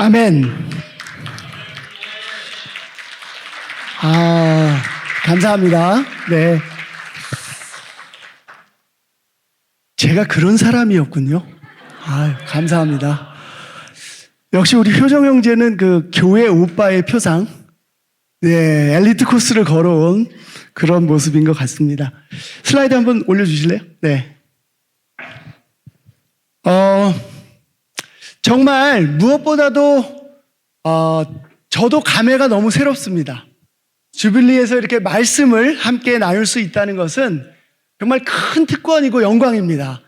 아멘. 감사합니다. 네. 제가 그런 사람이었군요. 감사합니다. 역시 우리 효정 형제는 그 교회 오빠의 표상, 네, 엘리트 코스를 걸어온 그런 모습인 것 같습니다. 슬라이드 한번 올려주실래요? 네. 정말 무엇보다도 저도 감회가 너무 새롭습니다. 주빌리에서 이렇게 말씀을 함께 나눌 수 있다는 것은 정말 큰 특권이고 영광입니다.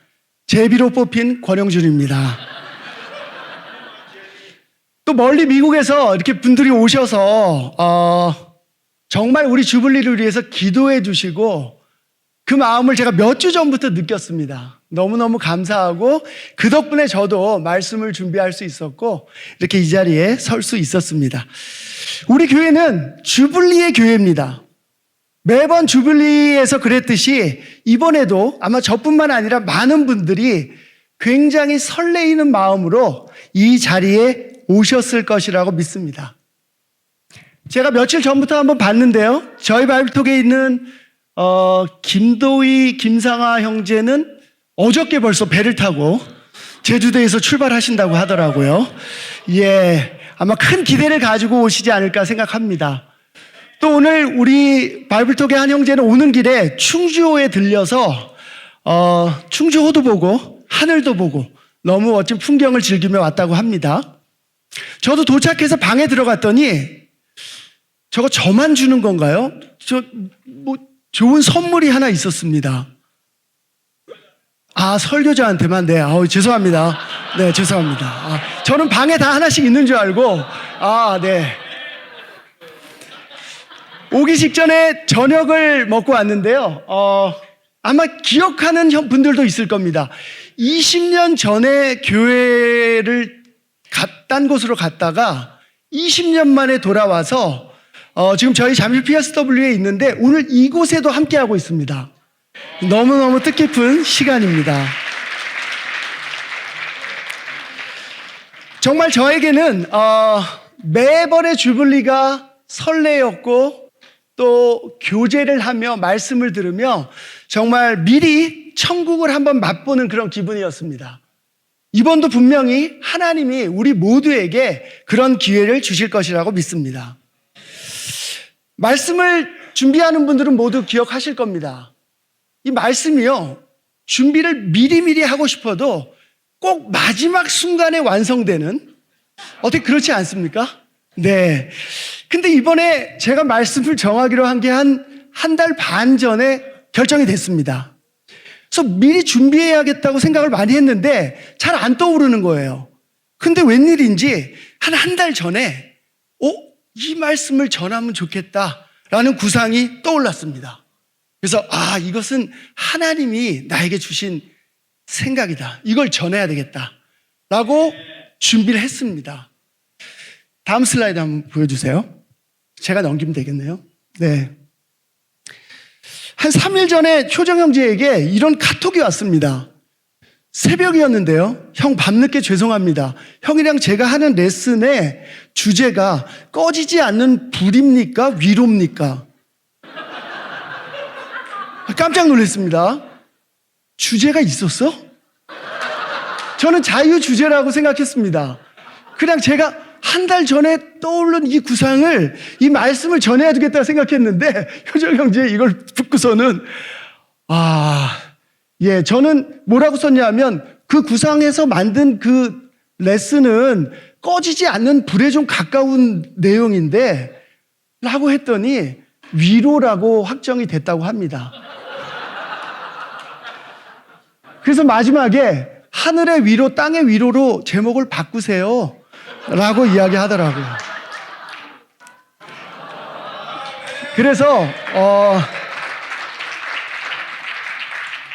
제비로 뽑힌 권영준입니다. 또 멀리 미국에서 이렇게 분들이 오셔서 정말 우리 주빌리를 위해서 기도해 주시고 그 마음을 제가 몇 주 전부터 느꼈습니다. 너무너무 감사하고 그 덕분에 저도 말씀을 준비할 수 있었고 이렇게 이 자리에 설 수 있었습니다. 우리 교회는 주빌리의 교회입니다. 매번 주빌리에서 그랬듯이 이번에도 아마 저뿐만 아니라 많은 분들이 굉장히 설레이는 마음으로 이 자리에 오셨을 것이라고 믿습니다. 제가 며칠 전부터 한번 봤는데요. 저희 바이블톡에 있는 김도희, 김상아 형제는 어저께 벌써 배를 타고 제주도에서 출발하신다고 하더라고요. 예, 아마 큰 기대를 가지고 오시지 않을까 생각합니다. 또 오늘 우리 바이블톡의 한 형제는 오는 길에 충주호에 들려서 충주호도 보고 하늘도 보고 너무 멋진 풍경을 즐기며 왔다고 합니다. 저도 도착해서 방에 들어갔더니 저거 저만 주는 건가요? 좋은 선물이 하나 있었습니다. 설교자한테만. 네, 죄송합니다. 네, 죄송합니다. 저는 방에 다 하나씩 있는 줄 알고. 네. 오기 직전에 저녁을 먹고 왔는데요. 아마 기억하는 분들도 있을 겁니다. 20년 전에 교회를 딴 곳으로 갔다가 20년 만에 돌아와서 지금 저희 잠실 PSW에 있는데 오늘 이곳에도 함께하고 있습니다. 너무너무 뜻깊은 시간입니다. 정말 저에게는 매번의 주빌리가 설레였고 또 교제를 하며 말씀을 들으며 정말 미리 천국을 한번 맛보는 그런 기분이었습니다. 이번도 분명히 하나님이 우리 모두에게 그런 기회를 주실 것이라고 믿습니다. 말씀을 준비하는 분들은 모두 기억하실 겁니다. 이 말씀이요, 준비를 미리미리 하고 싶어도 꼭 마지막 순간에 완성되는, 어떻게 그렇지 않습니까? 네. 근데 이번에 제가 말씀을 정하기로 한 게 한 달 반 전에 결정이 됐습니다. 그래서 미리 준비해야겠다고 생각을 많이 했는데 잘 안 떠오르는 거예요. 근데 웬일인지 한 달 전에 이 말씀을 전하면 좋겠다라는 구상이 떠올랐습니다. 그래서 이것은 하나님이 나에게 주신 생각이다. 이걸 전해야 되겠다라고 준비를 했습니다. 다음 슬라이드 한번 보여주세요. 제가 넘기면 되겠네요. 네. 한 3일 전에 효정 형제에게 이런 카톡이 왔습니다. 새벽이었는데요. 형 밤늦게 죄송합니다. 형이랑 제가 하는 레슨의 주제가 꺼지지 않는 불입니까? 위로입니까? 깜짝 놀랐습니다. 주제가 있었어? 저는 자유 주제라고 생각했습니다. 그냥 제가 한 달 전에 떠오른 이 구상을, 이 말씀을 전해야 되겠다 생각했는데 효정 형제 이걸 듣고서는 저는 뭐라고 썼냐면 그 구상에서 만든 그 레슨은 꺼지지 않는 불에 좀 가까운 내용인데 라고 했더니 위로라고 확정이 됐다고 합니다. 그래서 마지막에 하늘의 위로, 땅의 위로로 제목을 바꾸세요 라고 이야기하더라고요. 그래서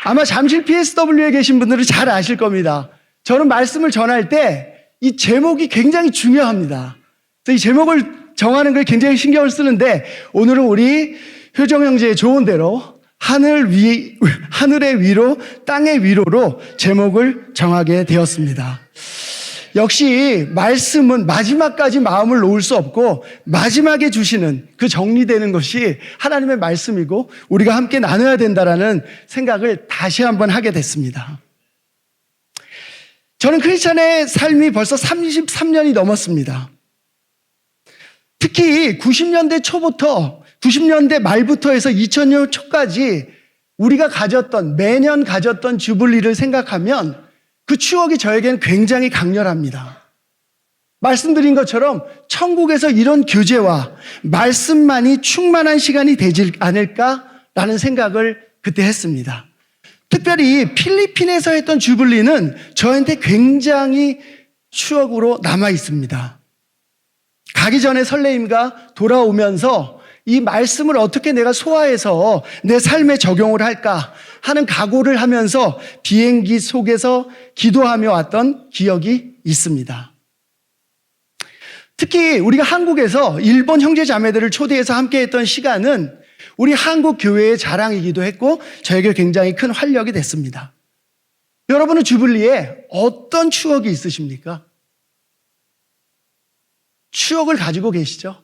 아마 잠실 PSW에 계신 분들은 잘 아실 겁니다. 저는 말씀을 전할 때 이 제목이 굉장히 중요합니다. 그래서 이 제목을 정하는 걸 굉장히 신경을 쓰는데 오늘은 우리 효정 형제의 좋은 대로 하늘의 위로, 땅의 위로로 제목을 정하게 되었습니다. 역시 말씀은 마지막까지 마음을 놓을 수 없고 마지막에 주시는 그 정리되는 것이 하나님의 말씀이고 우리가 함께 나눠야 된다라는 생각을 다시 한번 하게 됐습니다. 저는 크리스찬의 삶이 벌써 33년이 넘었습니다. 특히 90년대 초부터 90년대 말부터 해서 2000년 초까지 우리가 매년 가졌던 주블리를 생각하면 그 추억이 저에겐 굉장히 강렬합니다. 말씀드린 것처럼 천국에서 이런 교제와 말씀만이 충만한 시간이 되지 않을까라는 생각을 그때 했습니다. 특별히 필리핀에서 했던 주블리는 저한테 굉장히 추억으로 남아 있습니다. 가기 전에 설레임과 돌아오면서 이 말씀을 어떻게 내가 소화해서 내 삶에 적용을 할까 하는 각오를 하면서 비행기 속에서 기도하며 왔던 기억이 있습니다. 특히 우리가 한국에서 일본 형제 자매들을 초대해서 함께 했던 시간은 우리 한국 교회의 자랑이기도 했고 저에게 굉장히 큰 활력이 됐습니다. 여러분은 주블리에 어떤 추억이 있으십니까? 추억을 가지고 계시죠?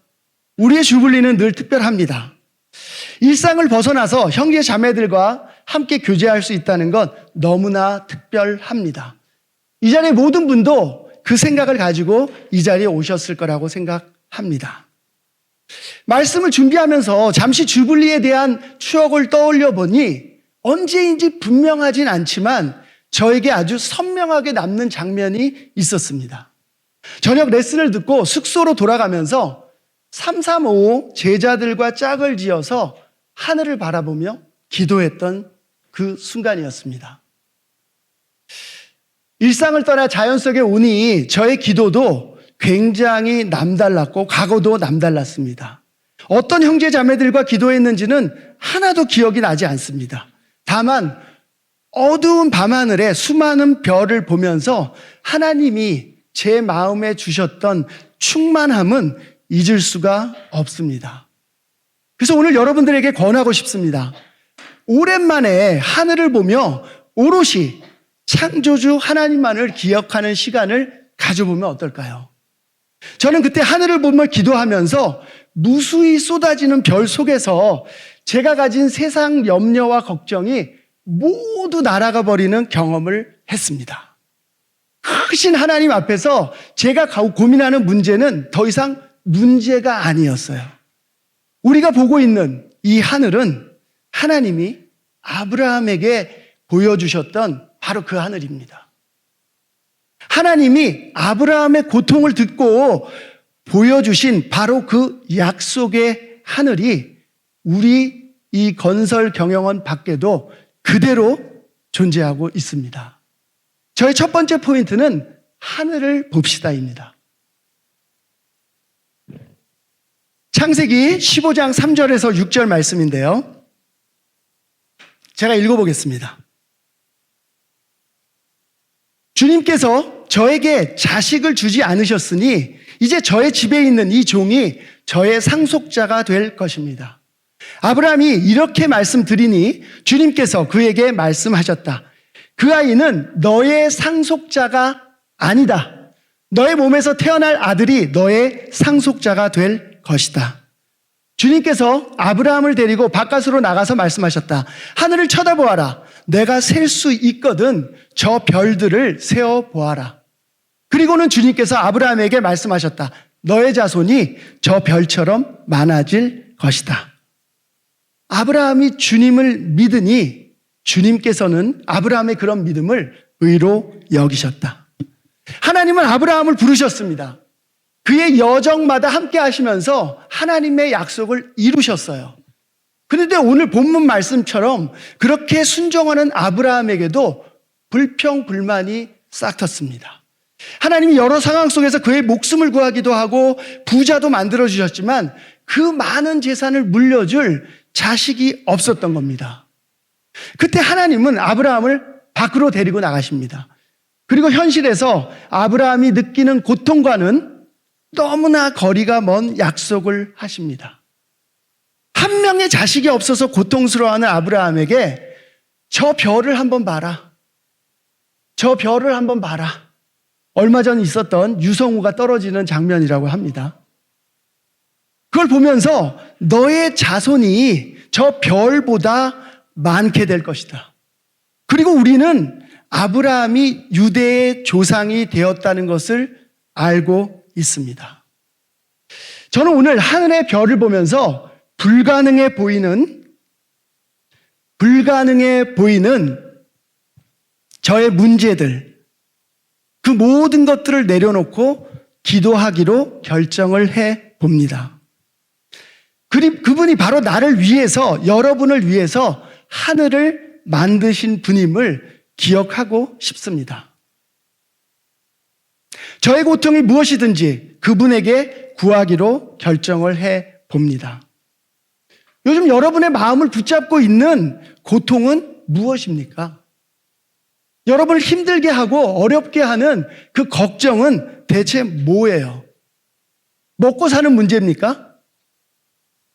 우리의 주블리는 늘 특별합니다. 일상을 벗어나서 형제 자매들과 함께 교제할 수 있다는 건 너무나 특별합니다. 이 자리에 모든 분도 그 생각을 가지고 이 자리에 오셨을 거라고 생각합니다. 말씀을 준비하면서 잠시 주블리에 대한 추억을 떠올려 보니 언제인지 분명하진 않지만 저에게 아주 선명하게 남는 장면이 있었습니다. 저녁 레슨을 듣고 숙소로 돌아가면서 335 제자들과 짝을 지어서 하늘을 바라보며 기도했던 그 순간이었습니다. 일상을 떠나 자연 속에 오니 저의 기도도 굉장히 남달랐고 각오도 남달랐습니다. 어떤 형제 자매들과 기도했는지는 하나도 기억이 나지 않습니다. 다만 어두운 밤하늘에 수많은 별을 보면서 하나님이 제 마음에 주셨던 충만함은 잊을 수가 없습니다. 그래서 오늘 여러분들에게 권하고 싶습니다. 오랜만에 하늘을 보며 오롯이 창조주 하나님만을 기억하는 시간을 가져보면 어떨까요? 저는 그때 하늘을 보며 기도하면서 무수히 쏟아지는 별 속에서 제가 가진 세상 염려와 걱정이 모두 날아가 버리는 경험을 했습니다. 크신 하나님 앞에서 제가 고민하는 문제는 더 이상 문제가 아니었어요. 우리가 보고 있는 이 하늘은 하나님이 아브라함에게 보여주셨던 바로 그 하늘입니다. 하나님이 아브라함의 고통을 듣고 보여주신 바로 그 약속의 하늘이 우리 이 건설 경영원 밖에도 그대로 존재하고 있습니다. 저의 첫 번째 포인트는 하늘을 봅시다입니다. 창세기 15장 3절에서 6절 말씀인데요. 제가 읽어보겠습니다. 주님께서 저에게 자식을 주지 않으셨으니 이제 저의 집에 있는 이 종이 저의 상속자가 될 것입니다. 아브라함이 이렇게 말씀드리니 주님께서 그에게 말씀하셨다. 그 아이는 너의 상속자가 아니다. 너의 몸에서 태어날 아들이 너의 상속자가 될 것이다. 주님께서 아브라함을 데리고 바깥으로 나가서 말씀하셨다. 하늘을 쳐다보아라. 내가 셀 수 있거든 저 별들을 세어보아라. 그리고는 주님께서 아브라함에게 말씀하셨다. 너의 자손이 저 별처럼 많아질 것이다. 아브라함이 주님을 믿으니 주님께서는 아브라함의 그런 믿음을 의로 여기셨다. 하나님은 아브라함을 부르셨습니다. 그의 여정마다 함께 하시면서 하나님의 약속을 이루셨어요. 그런데 오늘 본문 말씀처럼 그렇게 순종하는 아브라함에게도 불평불만이 싹 텄습니다. 하나님이 여러 상황 속에서 그의 목숨을 구하기도 하고 부자도 만들어주셨지만 그 많은 재산을 물려줄 자식이 없었던 겁니다. 그때 하나님은 아브라함을 밖으로 데리고 나가십니다. 그리고 현실에서 아브라함이 느끼는 고통과는 너무나 거리가 먼 약속을 하십니다. 한 명의 자식이 없어서 고통스러워하는 아브라함에게 저 별을 한번 봐라. 저 별을 한번 봐라. 얼마 전 있었던 유성우가 떨어지는 장면이라고 합니다. 그걸 보면서 너의 자손이 저 별보다 많게 될 것이다. 그리고 우리는 아브라함이 유대의 조상이 되었다는 것을 알고 있습니다. 저는 오늘 하늘의 별을 보면서 불가능해 보이는 저의 문제들, 그 모든 것들을 내려놓고 기도하기로 결정을 해 봅니다. 그분이 바로 나를 위해서, 여러분을 위해서 하늘을 만드신 분임을 기억하고 싶습니다. 저의 고통이 무엇이든지 그분에게 구하기로 결정을 해 봅니다. 요즘 여러분의 마음을 붙잡고 있는 고통은 무엇입니까? 여러분을 힘들게 하고 어렵게 하는 그 걱정은 대체 뭐예요? 먹고 사는 문제입니까?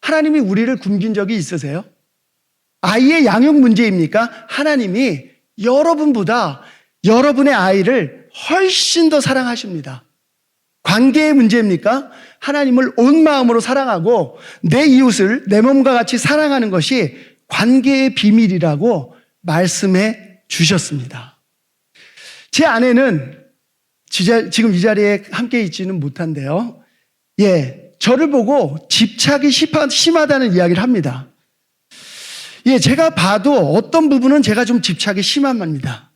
하나님이 우리를 굶긴 적이 있으세요? 아이의 양육 문제입니까? 하나님이 여러분보다 여러분의 아이를 훨씬 더 사랑하십니다. 관계의 문제입니까? 하나님을 온 마음으로 사랑하고 내 이웃을 내 몸과 같이 사랑하는 것이 관계의 비밀이라고 말씀해 주셨습니다. 제 아내는 지금 이 자리에 함께 있지는 못한데요. 저를 보고 집착이 심하다는 이야기를 합니다. 제가 봐도 어떤 부분은 제가 좀 집착이 심합니다.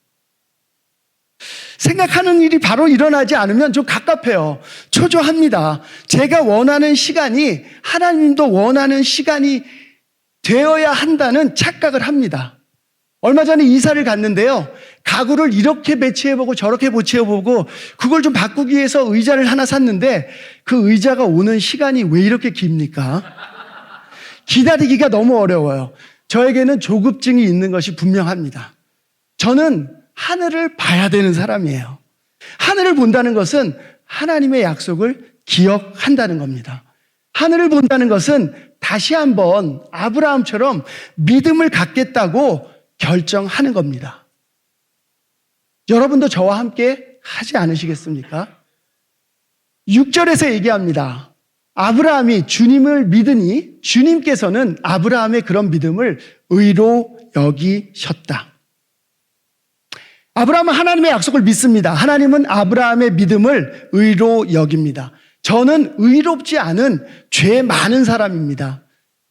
생각하는 일이 바로 일어나지 않으면 좀 갑갑해요. 초조합니다. 제가 원하는 시간이 하나님도 원하는 시간이 되어야 한다는 착각을 합니다. 얼마 전에 이사를 갔는데요. 가구를 이렇게 배치해보고 저렇게 배치해보고 그걸 좀 바꾸기 위해서 의자를 하나 샀는데 그 의자가 오는 시간이 왜 이렇게 깁니까? 기다리기가 너무 어려워요. 저에게는 조급증이 있는 것이 분명합니다. 저는 하늘을 봐야 되는 사람이에요. 하늘을 본다는 것은 하나님의 약속을 기억한다는 겁니다. 하늘을 본다는 것은 다시 한번 아브라함처럼 믿음을 갖겠다고 결정하는 겁니다. 여러분도 저와 함께 하지 않으시겠습니까? 6절에서 얘기합니다. 아브라함이 주님을 믿으니 주님께서는 아브라함의 그런 믿음을 의로 여기셨다. 아브라함은 하나님의 약속을 믿습니다. 하나님은 아브라함의 믿음을 의로 여깁니다. 저는 의롭지 않은 죄 많은 사람입니다.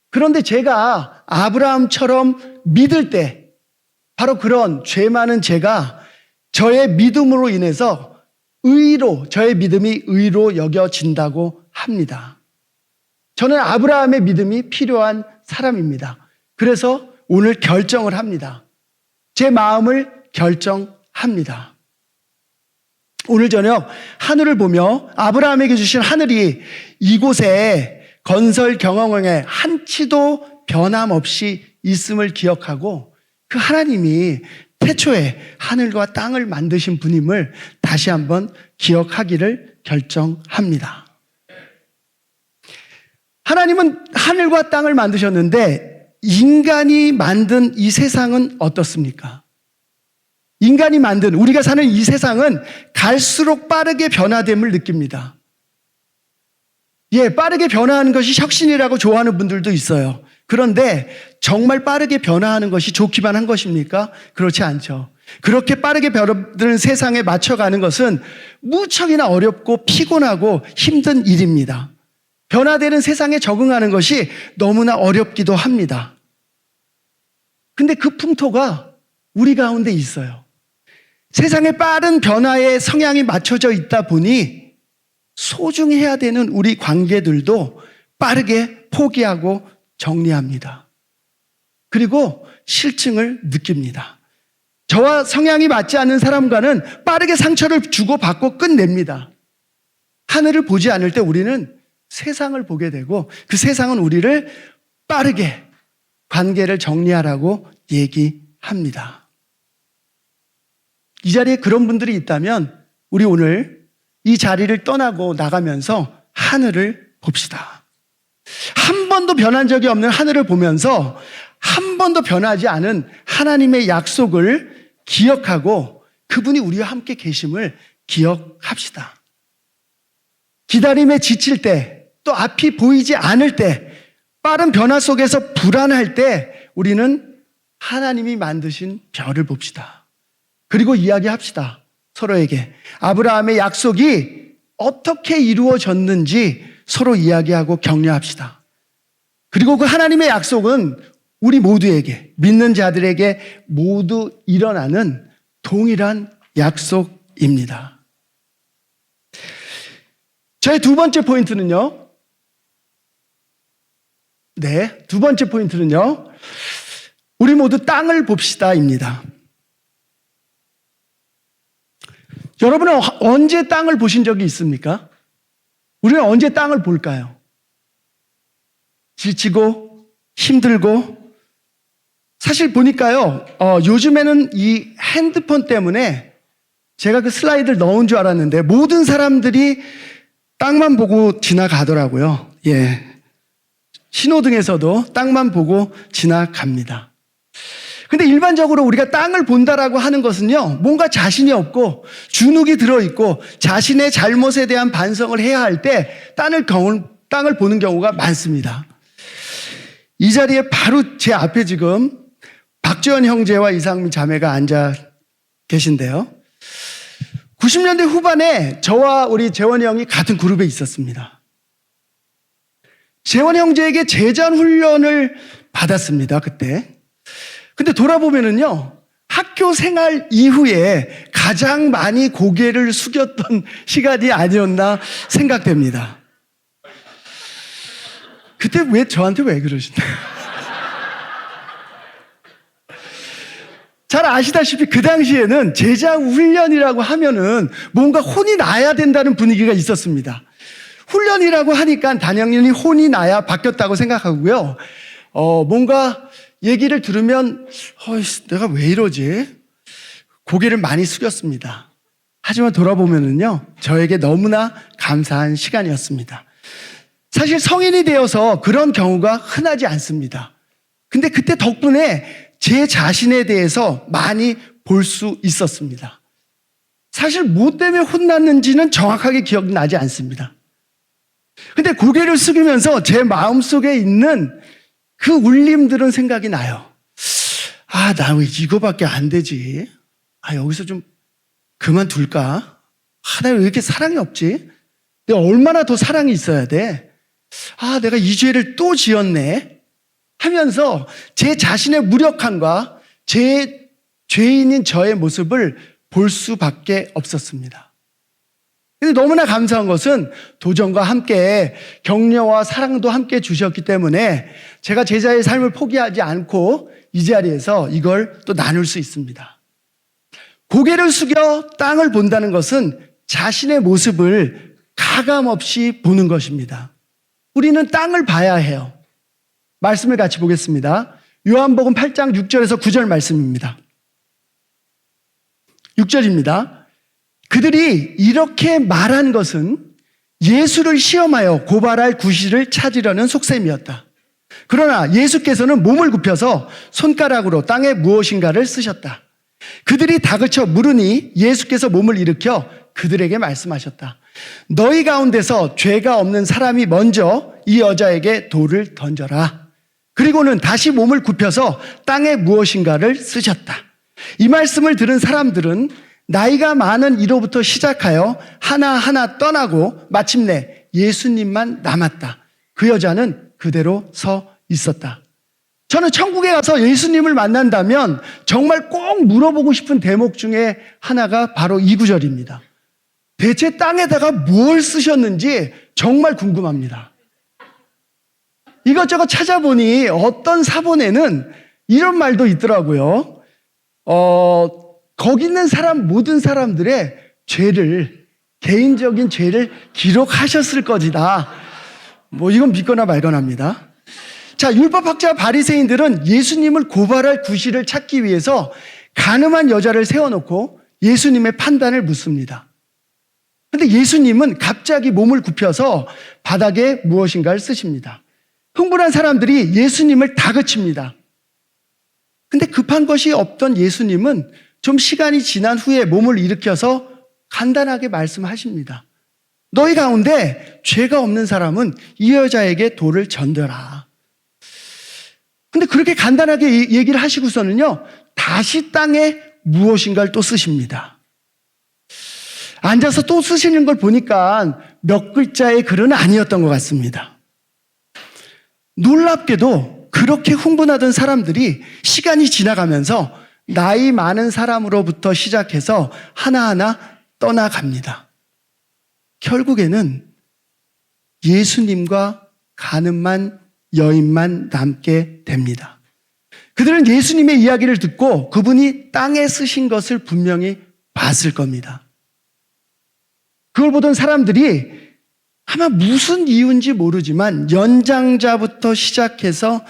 그런데 제가 아브라함처럼 믿을 때 바로 그런 죄 많은 제가 저의 믿음으로 인해서 저의 믿음이 의로 여겨진다고 합니다. 저는 아브라함의 믿음이 필요한 사람입니다. 그래서 오늘 결정을 합니다. 제 마음을 결정합니다. 오늘 저녁 하늘을 보며 아브라함에게 주신 하늘이 이곳에 건설 경영에 한치도 변함없이 있음을 기억하고 그 하나님이 태초에 하늘과 땅을 만드신 분임을 다시 한번 기억하기를 결정합니다. 하나님은 하늘과 땅을 만드셨는데 인간이 만든 이 세상은 어떻습니까? 인간이 만든 우리가 사는 이 세상은 갈수록 빠르게 변화됨을 느낍니다. 빠르게 변화하는 것이 혁신이라고 좋아하는 분들도 있어요. 그런데 정말 빠르게 변화하는 것이 좋기만 한 것입니까? 그렇지 않죠. 그렇게 빠르게 변화되는 세상에 맞춰가는 것은 무척이나 어렵고 피곤하고 힘든 일입니다. 변화되는 세상에 적응하는 것이 너무나 어렵기도 합니다. 근데 그 풍토가 우리 가운데 있어요. 세상의 빠른 변화에 성향이 맞춰져 있다 보니 소중히 해야 되는 우리 관계들도 빠르게 포기하고 정리합니다. 그리고 실증을 느낍니다. 저와 성향이 맞지 않는 사람과는 빠르게 상처를 주고받고 끝냅니다. 하늘을 보지 않을 때 우리는 세상을 보게 되고 그 세상은 우리를 빠르게 관계를 정리하라고 얘기합니다. 이 자리에 그런 분들이 있다면 우리 오늘 이 자리를 떠나고 나가면서 하늘을 봅시다. 한 번도 변한 적이 없는 하늘을 보면서 한 번도 변하지 않은 하나님의 약속을 기억하고 그분이 우리와 함께 계심을 기억합시다. 기다림에 지칠 때, 또 앞이 보이지 않을 때, 빠른 변화 속에서 불안할 때 우리는 하나님이 만드신 별을 봅시다. 그리고 이야기합시다. 서로에게 아브라함의 약속이 어떻게 이루어졌는지 서로 이야기하고 격려합시다. 그리고 그 하나님의 약속은 우리 모두에게, 믿는 자들에게 모두 일어나는 동일한 약속입니다. 저의 두 번째 포인트는요. 두 번째 포인트는요. 우리 모두 땅을 봅시다입니다. 여러분은 언제 땅을 보신 적이 있습니까? 우리는 언제 땅을 볼까요? 지치고 힘들고 사실 보니까요. 요즘에는 이 핸드폰 때문에 제가 그 슬라이드를 넣은 줄 알았는데 모든 사람들이 땅만 보고 지나가더라고요. 예. 신호등에서도 땅만 보고 지나갑니다. 근데 일반적으로 우리가 땅을 본다라고 하는 것은요, 뭔가 자신이 없고 주눅이 들어있고 자신의 잘못에 대한 반성을 해야 할 때 땅을 보는 경우가 많습니다. 이 자리에 바로 제 앞에 지금 박지원 형제와 이상민 자매가 앉아 계신데요. 90년대 후반에 저와 우리 재원이 형이 같은 그룹에 있었습니다. 재원이 형제에게 제자 훈련을 받았습니다, 그때. 근데 돌아보면은요, 학교 생활 이후에 가장 많이 고개를 숙였던 시간이 아니었나 생각됩니다. 그때 저한테 왜 그러시나요? 잘 아시다시피 그 당시에는 제자 훈련이라고 하면은 뭔가 혼이 나야 된다는 분위기가 있었습니다. 훈련이라고 하니까 당연히 혼이 나야 바뀌었다고 생각하고요. 뭔가 얘기를 들으면 내가 왜 이러지? 고개를 많이 숙였습니다. 하지만 돌아보면은요, 저에게 너무나 감사한 시간이었습니다. 사실 성인이 되어서 그런 경우가 흔하지 않습니다. 근데 그때 덕분에 제 자신에 대해서 많이 볼 수 있었습니다. 사실 뭐 때문에 혼났는지는 정확하게 기억이 나지 않습니다. 근데 고개를 숙이면서 제 마음속에 있는 그 울림들은 생각이 나요. 나 왜 이거밖에 안 되지? 여기서 좀 그만둘까? 나 왜 이렇게 사랑이 없지? 내가 얼마나 더 사랑이 있어야 돼? 내가 이 죄를 또 지었네? 하면서 제 자신의 무력함과 제 죄인인 저의 모습을 볼 수밖에 없었습니다. 근데 너무나 감사한 것은 도전과 함께 격려와 사랑도 함께 주셨기 때문에 제가 제자의 삶을 포기하지 않고 이 자리에서 이걸 또 나눌 수 있습니다. 고개를 숙여 땅을 본다는 것은 자신의 모습을 가감없이 보는 것입니다. 우리는 땅을 봐야 해요. 말씀을 같이 보겠습니다. 요한복음 8장 6절에서 9절 말씀입니다. 6절입니다. 그들이 이렇게 말한 것은 예수를 시험하여 고발할 구실을 찾으려는 속셈이었다. 그러나 예수께서는 몸을 굽혀서 손가락으로 땅에 무엇인가를 쓰셨다. 그들이 다그쳐 물으니 예수께서 몸을 일으켜 그들에게 말씀하셨다. 너희 가운데서 죄가 없는 사람이 먼저 이 여자에게 돌을 던져라. 그리고는 다시 몸을 굽혀서 땅에 무엇인가를 쓰셨다. 이 말씀을 들은 사람들은 나이가 많은 이로부터 시작하여 하나하나 떠나고 마침내 예수님만 남았다. 그 여자는 그대로 서 있었다. 저는 천국에 가서 예수님을 만난다면 정말 꼭 물어보고 싶은 대목 중에 하나가 바로 이 구절입니다. 대체 땅에다가 뭘 쓰셨는지 정말 궁금합니다. 이것저것 찾아보니 어떤 사본에는 이런 말도 있더라고요. 거기 있는 모든 사람들의 개인적인 죄를 기록하셨을 것이다. 이건 믿거나 말거나입니다. 자, 율법학자 바리새인들은 예수님을 고발할 구실을 찾기 위해서 간음한 여자를 세워놓고 예수님의 판단을 묻습니다. 그런데 예수님은 갑자기 몸을 굽혀서 바닥에 무엇인가를 쓰십니다. 흥분한 사람들이 예수님을 다그칩니다. 근데 급한 것이 없던 예수님은 좀 시간이 지난 후에 몸을 일으켜서 간단하게 말씀하십니다. 너희 가운데 죄가 없는 사람은 이 여자에게 돌을 던져라. 근데 그렇게 간단하게 얘기를 하시고서는요, 다시 땅에 무엇인가를 또 쓰십니다. 앉아서 또 쓰시는 걸 보니까 몇 글자의 글은 아니었던 것 같습니다. 놀랍게도 그렇게 흥분하던 사람들이 시간이 지나가면서 나이 많은 사람으로부터 시작해서 하나하나 떠나갑니다. 결국에는 예수님과 가늠한 여인만 남게 됩니다. 그들은 예수님의 이야기를 듣고 그분이 땅에 쓰신 것을 분명히 봤을 겁니다. 그걸 보던 사람들이 아마 무슨 이유인지 모르지만 연장자부터 시작해서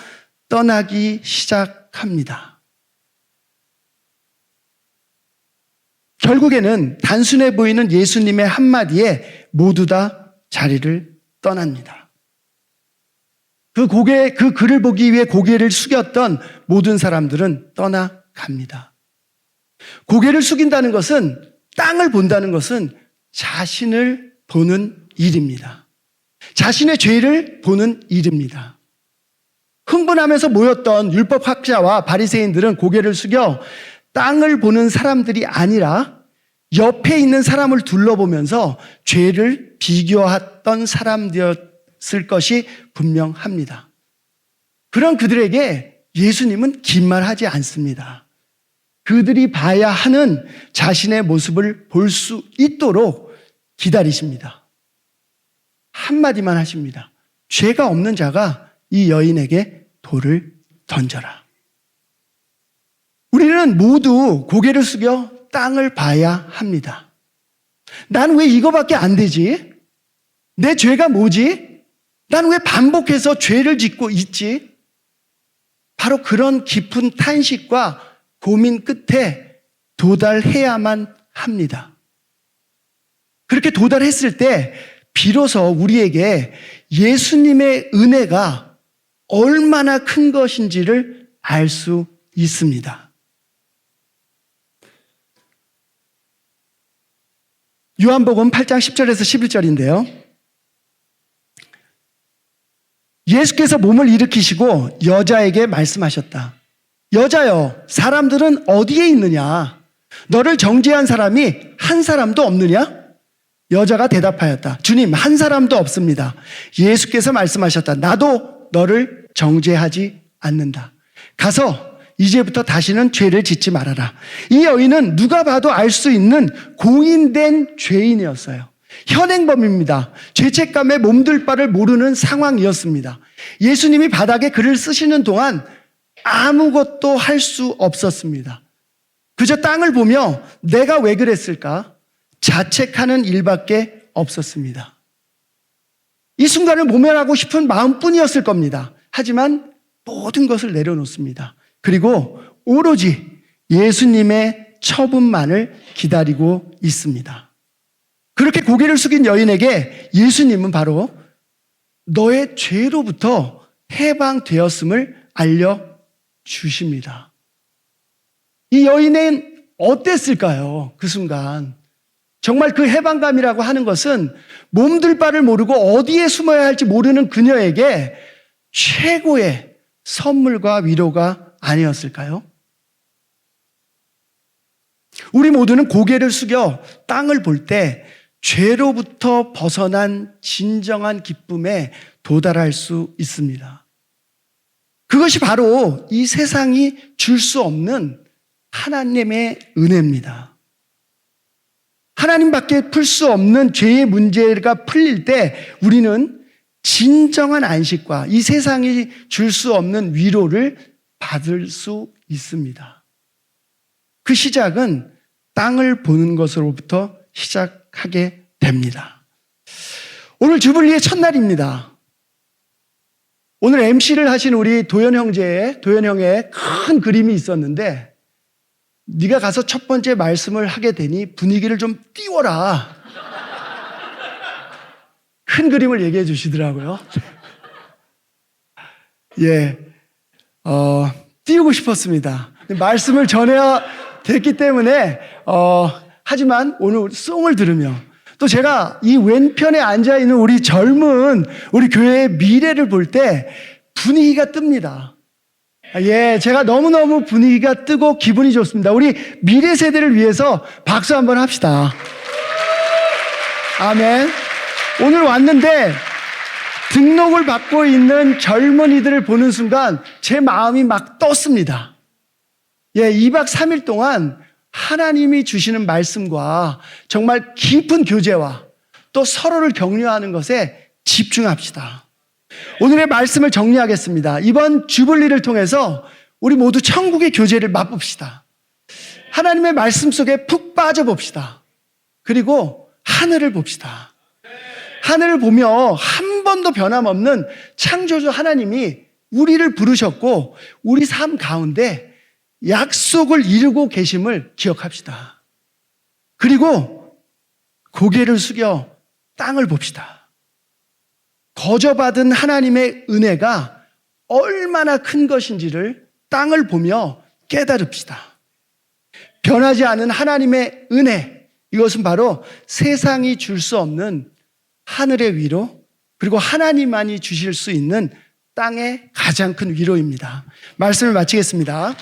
떠나기 시작합니다. 결국에는 단순해 보이는 예수님의 한마디에 모두 다 자리를 떠납니다. 그 글을 보기 위해 고개를 숙였던 모든 사람들은 떠나갑니다. 고개를 숙인다는 것은, 땅을 본다는 것은 자신을 보는 일입니다. 자신의 죄를 보는 일입니다. 흥분하면서 모였던 율법학자와 바리새인들은 고개를 숙여 땅을 보는 사람들이 아니라 옆에 있는 사람을 둘러보면서 죄를 비교했던 사람들이었을 것이 분명합니다. 그런 그들에게 예수님은 긴 말하지 않습니다. 그들이 봐야 하는 자신의 모습을 볼 수 있도록 기다리십니다. 한마디만 하십니다. 죄가 없는 자가 이 여인에게 돌을 던져라. 우리는 모두 고개를 숙여 땅을 봐야 합니다. 난 왜 이거밖에 안 되지? 내 죄가 뭐지? 난 왜 반복해서 죄를 짓고 있지? 바로 그런 깊은 탄식과 고민 끝에 도달해야만 합니다. 그렇게 도달했을 때 비로소 우리에게 예수님의 은혜가 얼마나 큰 것인지를 알 수 있습니다. 요한복음 8장 10절에서 11절인데요. 예수께서 몸을 일으키시고 여자에게 말씀하셨다. 여자여, 사람들은 어디에 있느냐? 너를 정죄한 사람이 한 사람도 없느냐? 여자가 대답하였다. 주님, 한 사람도 없습니다. 예수께서 말씀하셨다. 나도 너를 정죄하지 않는다. 가서 이제부터 다시는 죄를 짓지 말아라. 이 여인은 누가 봐도 알 수 있는 공인된 죄인이었어요. 현행범입니다. 죄책감에 몸둘 바를 모르는 상황이었습니다. 예수님이 바닥에 글을 쓰시는 동안 아무것도 할 수 없었습니다. 그저 땅을 보며 내가 왜 그랬을까? 자책하는 일밖에 없었습니다. 이 순간을 모면하고 싶은 마음뿐이었을 겁니다. 하지만 모든 것을 내려놓습니다. 그리고 오로지 예수님의 처분만을 기다리고 있습니다. 그렇게 고개를 숙인 여인에게 예수님은 바로 너의 죄로부터 해방되었음을 알려주십니다. 이 여인은 어땠을까요? 그 순간. 정말 그 해방감이라고 하는 것은 몸둘 바를 모르고 어디에 숨어야 할지 모르는 그녀에게 최고의 선물과 위로가 아니었을까요? 우리 모두는 고개를 숙여 땅을 볼 때 죄로부터 벗어난 진정한 기쁨에 도달할 수 있습니다. 그것이 바로 이 세상이 줄 수 없는 하나님의 은혜입니다. 하나님밖에 풀 수 없는 죄의 문제가 풀릴 때 우리는 진정한 안식과 이 세상이 줄 수 없는 위로를 받을 수 있습니다. 그 시작은 땅을 보는 것으로부터 시작하게 됩니다. 오늘 주불리의 첫날입니다. 오늘 MC를 하신 우리 도현 형의 큰 그림이 있었는데 네가 가서 첫 번째 말씀을 하게 되니 분위기를 좀 띄워라. 큰 그림을 얘기해 주시더라고요. 띄우고 싶었습니다. 말씀을 전해야 됐기 때문에 하지만 오늘 송을 들으며 또 제가 이 왼편에 앉아있는 우리 젊은 우리 교회의 미래를 볼 때 분위기가 뜹니다. 예, 제가 너무너무 분위기가 뜨고 기분이 좋습니다. 우리 미래 세대를 위해서 박수 한번 합시다. 아멘. 오늘 왔는데 등록을 받고 있는 젊은이들을 보는 순간 제 마음이 막 떴습니다. 예, 2박 3일 동안 하나님이 주시는 말씀과 정말 깊은 교제와 또 서로를 격려하는 것에 집중합시다. 오늘의 말씀을 정리하겠습니다. 이번 주불리를 통해서 우리 모두 천국의 교제를 맛봅시다. 하나님의 말씀 속에 푹 빠져봅시다. 그리고 하늘을 봅시다. 하늘을 보며 한 번도 변함없는 창조주 하나님이 우리를 부르셨고 우리 삶 가운데 약속을 이루고 계심을 기억합시다. 그리고 고개를 숙여 땅을 봅시다. 거저받은 하나님의 은혜가 얼마나 큰 것인지를 땅을 보며 깨달읍시다. 변하지 않은 하나님의 은혜, 이것은 바로 세상이 줄 수 없는 하늘의 위로, 그리고 하나님만이 주실 수 있는 땅의 가장 큰 위로입니다. 말씀을 마치겠습니다.